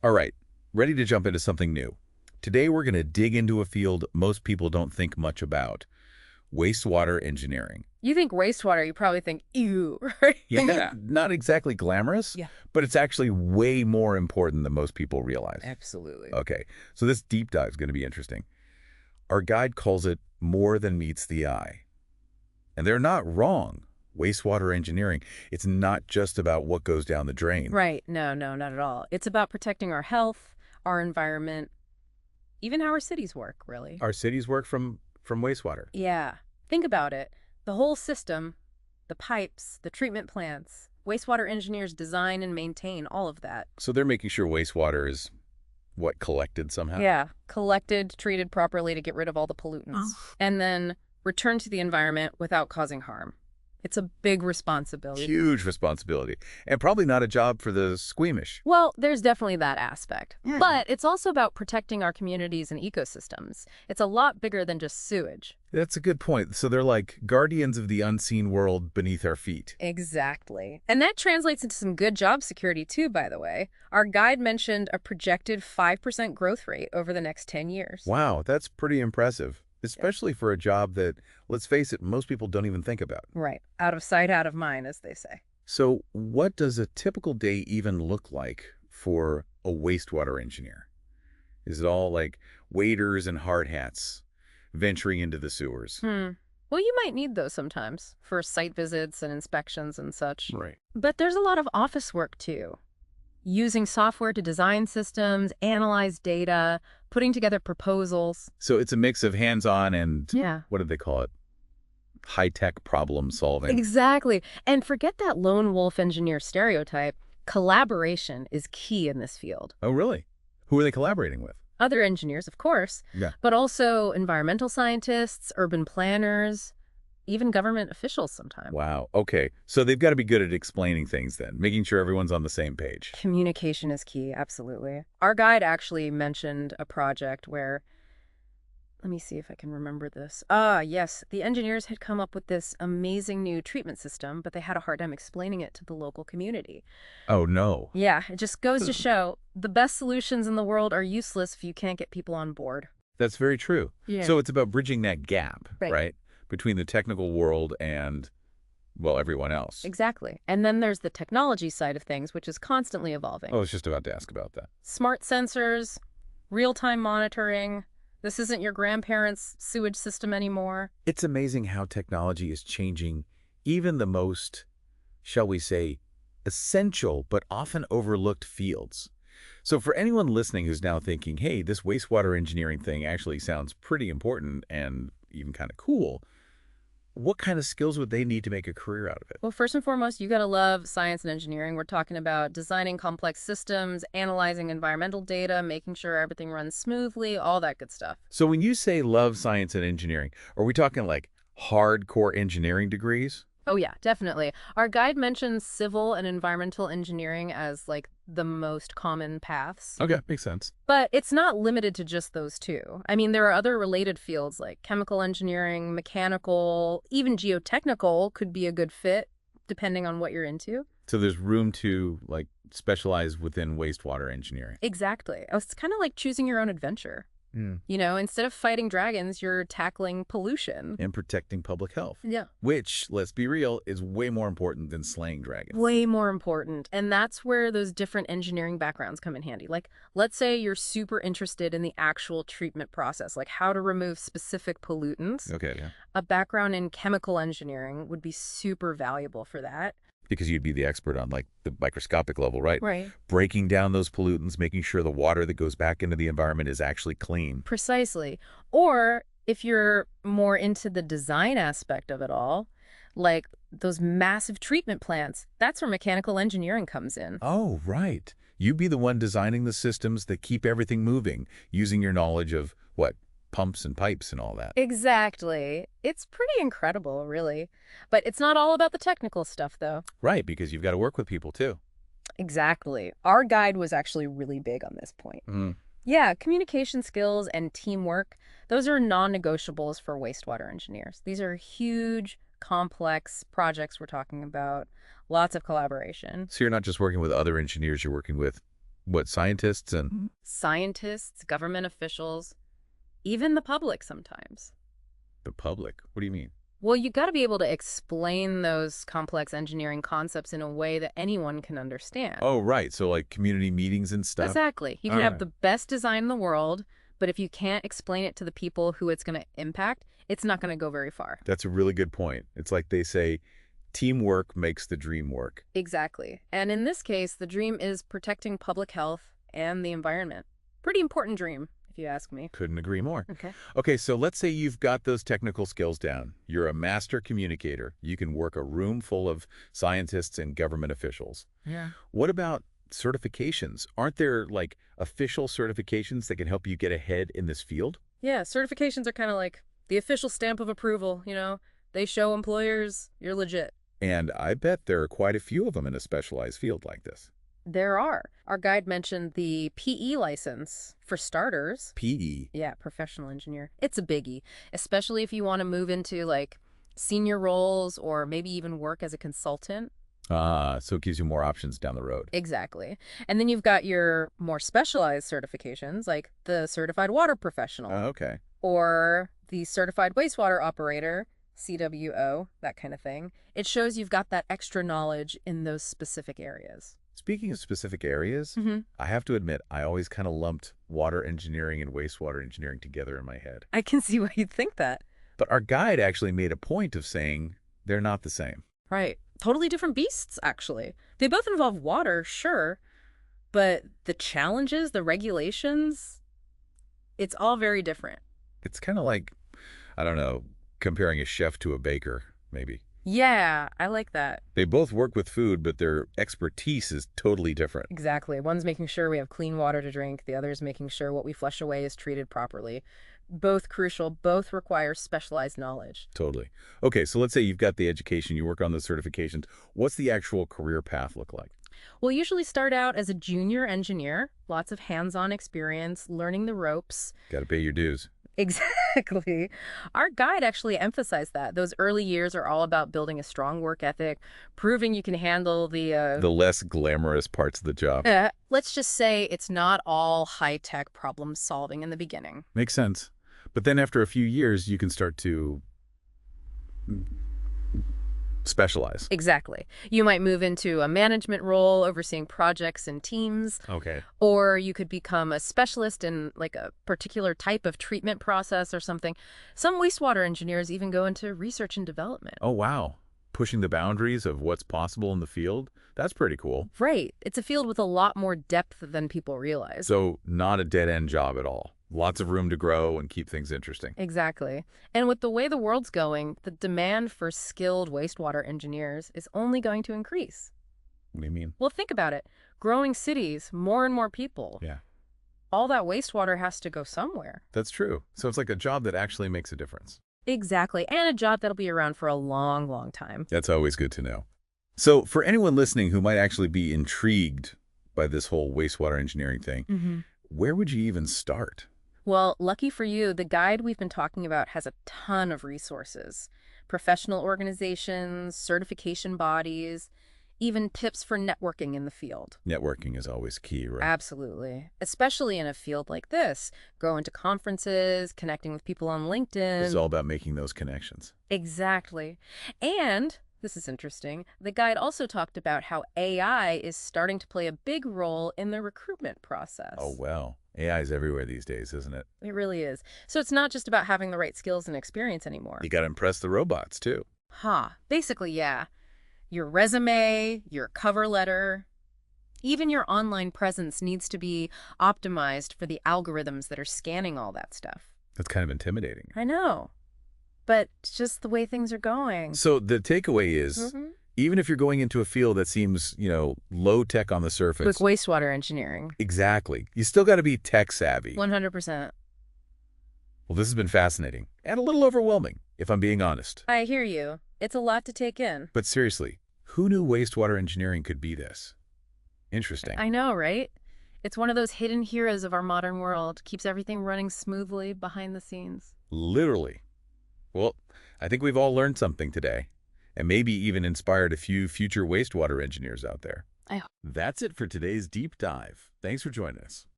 All right, ready to jump into something new. Today we're going to dig into a field most people don't think much about, wastewater engineering. You think wastewater, you probably think, ew, right? Yeah, not exactly glamorous, Yeah. but it's actually way more important than most people realize. Absolutely. Okay, so this deep dive is going to be interesting. Our guide calls it more than meets the eye. And they're not wrong. Wastewater engineering, it's not just about what goes down the drain. Right. No, not at all. It's about protecting our health, our environment, even how our cities work, really. Our cities work from wastewater. Yeah. Think about it. The whole system, the pipes, the treatment plants, wastewater engineers design and maintain all of that. So they're making sure wastewater is, what, collected somehow? Yeah. Collected, treated properly to get rid of all the pollutants. And then returned to the environment without causing harm. It's a big responsibility. Huge responsibility. And probably not a job for the squeamish. Well, there's definitely that aspect. But it's also about protecting our communities and ecosystems. It's a lot bigger than just sewage. That's a good point. So they're like guardians of the unseen world beneath our feet. Exactly. And that translates into some good job security too, by the way. Our guide mentioned a projected 5% growth rate over the next 10 years. Wow, that's pretty impressive. Especially for a job that, let's face it, most people don't even think about. Right. Out of sight, out of mind, as they say. So what does a typical day even look like for a wastewater engineer? Is it all like waders and hard hats venturing into the sewers? Well, you might need those sometimes for site visits and inspections and such. Right. But there's a lot of office work too. Using software to design systems, analyze data, putting together proposals. So it's a mix of hands-on and, Yeah. what do they call it? High-tech problem solving. Exactly. And forget that lone wolf engineer stereotype. Collaboration is key in this field. Oh, really? Who are they collaborating with? Other engineers, of course, Yeah. but also environmental scientists, urban planners, even government officials sometimes. Wow. Okay. So they've got to be good at explaining things then, making sure everyone's on the same page. Communication is key, absolutely. Our guide actually mentioned a project where, let me see if I can remember this. Yes, the engineers had come up with this amazing new treatment system, but they had a hard time explaining it to the local community. Oh, no. Yeah, it just goes to show the best solutions in the world are useless if you can't get people on board. That's very true. Yeah. So it's about bridging that gap, Right. right? Between the technical world and, well, everyone else. Exactly. And then there's the technology side of things, which is constantly evolving. I was just about to ask about that. Smart sensors, real-time monitoring. This isn't your grandparents' sewage system anymore. It's amazing how technology is changing even the most, shall we say, essential but often overlooked fields. So for anyone listening who's now thinking, hey, this wastewater engineering thing actually sounds pretty important and even kind of cool, what kind of skills would they need to make a career out of it? Well, first and foremost, you gotta love science and engineering. We're talking about designing complex systems, analyzing environmental data, making sure everything runs smoothly, all that good stuff. So when you say love science and engineering, are we talking like hardcore engineering degrees? Oh yeah, definitely. Our guide mentions civil and environmental engineering as like the most common paths. Okay, makes sense. But it's not limited to just those two. I mean, there are other related fields like chemical engineering, mechanical, even geotechnical could be a good fit depending on what you're into. So there's room to like specialize within wastewater engineering. Exactly. It's kind of like choosing your own adventure. You know, instead of fighting dragons, you're tackling pollution. And protecting public health. Yeah. Which, let's be real, is way more important than slaying dragons. Way more important. And that's where those different engineering backgrounds come in handy. Like, let's say you're super interested in the actual treatment process, like how to remove specific pollutants. Okay, yeah. A background in chemical engineering would be super valuable for that. Because you'd be the expert on like the microscopic level, right? Right. Breaking down those pollutants, making sure the water that goes back into the environment is actually clean. Precisely. Or if you're more into the design aspect of it all, like those massive treatment plants, that's where mechanical engineering comes in. Oh, right. You'd be the one designing the systems that keep everything moving, using your knowledge of, what, pumps and pipes and all that. Exactly. It's pretty incredible, really. But it's not all about the technical stuff, though. Right, because you've got to work with people, too. Exactly. Our guide was actually really big on this point. Yeah, communication skills and teamwork, those are non-negotiables for wastewater engineers. These are huge, complex projects we're talking about, lots of collaboration. So you're not just working with other engineers, you're working with what, scientists and Scientists, government officials, even the public sometimes. the public? What do you mean? Well, you got to be able to explain those complex engineering concepts in a way that anyone can understand. Oh, right. So like community meetings and stuff? Exactly. You All can have right. the best design in the world, but if you can't explain it to the people who it's going to impact, it's not going to go very far. That's a really good point. It's like they say, teamwork makes the dream work. Exactly. And in this case, the dream is protecting public health and the environment. Pretty important dream, if you ask me. Couldn't agree more. Okay. Okay, so let's say you've got those technical skills down. You're a master communicator. You can work a room full of scientists and government officials. Yeah. What about certifications? Aren't there like official certifications that can help you get ahead in this field? Yeah, certifications are kind of like the official stamp of approval, you know? They show employers you're legit. And I bet there are quite a few of them in a specialized field like this. There are. Our guide mentioned the PE license for starters. PE. Yeah, professional engineer. It's a biggie, especially if you want to move into like senior roles or maybe even work as a consultant. So it gives you more options down the road. Exactly. And then you've got your more specialized certifications like the certified water professional Okay. or the certified wastewater operator, CWO, that kind of thing. It shows you've got that extra knowledge in those specific areas. Speaking of specific areas, I have to admit, I always kind of lumped water engineering and wastewater engineering together in my head. I can see why you'd think that. But our guide actually made a point of saying they're not the same. Right. Totally different beasts, actually. They both involve water, sure, but the challenges, the regulations, it's all very different. It's kind of like, I don't know, comparing a chef to a baker, maybe. Yeah, I like that. They both work with food, but their expertise is totally different. Exactly. One's making sure we have clean water to drink. The other's making sure what we flush away is treated properly. Both crucial. Both require specialized knowledge. Totally. Okay, so let's say you've got the education, you work on the certifications. What's the actual career path look like? We'll usually start out as a junior engineer, lots of hands-on experience, learning the ropes. Got to pay your dues. Exactly. Our guide actually emphasized that. Those early years are all about building a strong work ethic, proving you can handle The less glamorous parts of the job. let's just say it's not all high-tech problem solving in the beginning. Makes sense. But then after a few years, you can start to specialize. Exactly. You might move into a management role overseeing projects and teams, Okay. or you could become a specialist in like a particular type of treatment process or something. Some wastewater engineers even go into research and development. Oh, wow. Pushing the boundaries of what's possible in the field? That's pretty cool. Right. It's a field with a lot more depth than people realize. So not a dead-end job at all. Lots of room to grow and keep things interesting. Exactly. And with the way the world's going, the demand for skilled wastewater engineers is only going to increase. What do you mean? Well, think about it. Growing cities, more and more people. Yeah, All that wastewater has to go somewhere. that's true. So it's like a job that actually makes a difference. Exactly. And a job that'll be around for a long, long time. That's always good to know. So for anyone listening who might actually be intrigued by this whole wastewater engineering thing, where would you even start? Well, lucky for you, the guide we've been talking about has a ton of resources. Professional organizations, certification bodies, even tips for networking in the field. Networking is always key, right? Absolutely. Especially in a field like this. Going to conferences, connecting with people on LinkedIn. It's all about making those connections. Exactly. And, this is interesting, the guide also talked about how AI is starting to play a big role in the recruitment process. Oh, well. AI is everywhere these days, isn't it? It really is. So it's not just about having the right skills and experience anymore. You got to impress the robots, too. Basically, yeah. Your resume, your cover letter, even your online presence needs to be optimized for the algorithms that are scanning all that stuff. That's kind of intimidating. I know, but it's just the way things are going. So the takeaway is, even if you're going into a field that seems, low tech on the surface. Like wastewater engineering. Exactly. You still got to be tech savvy. 100%. Well, this has been fascinating and a little overwhelming, if I'm being honest. I hear you. It's a lot to take in. But seriously, who knew wastewater engineering could be this? Interesting. I know, right? It's one of those hidden heroes of our modern world. Keeps everything running smoothly behind the scenes. Literally. Well, I think we've all learned something today, and maybe even inspired a few future wastewater engineers out there. I That's it for today's deep dive. Thanks for joining us.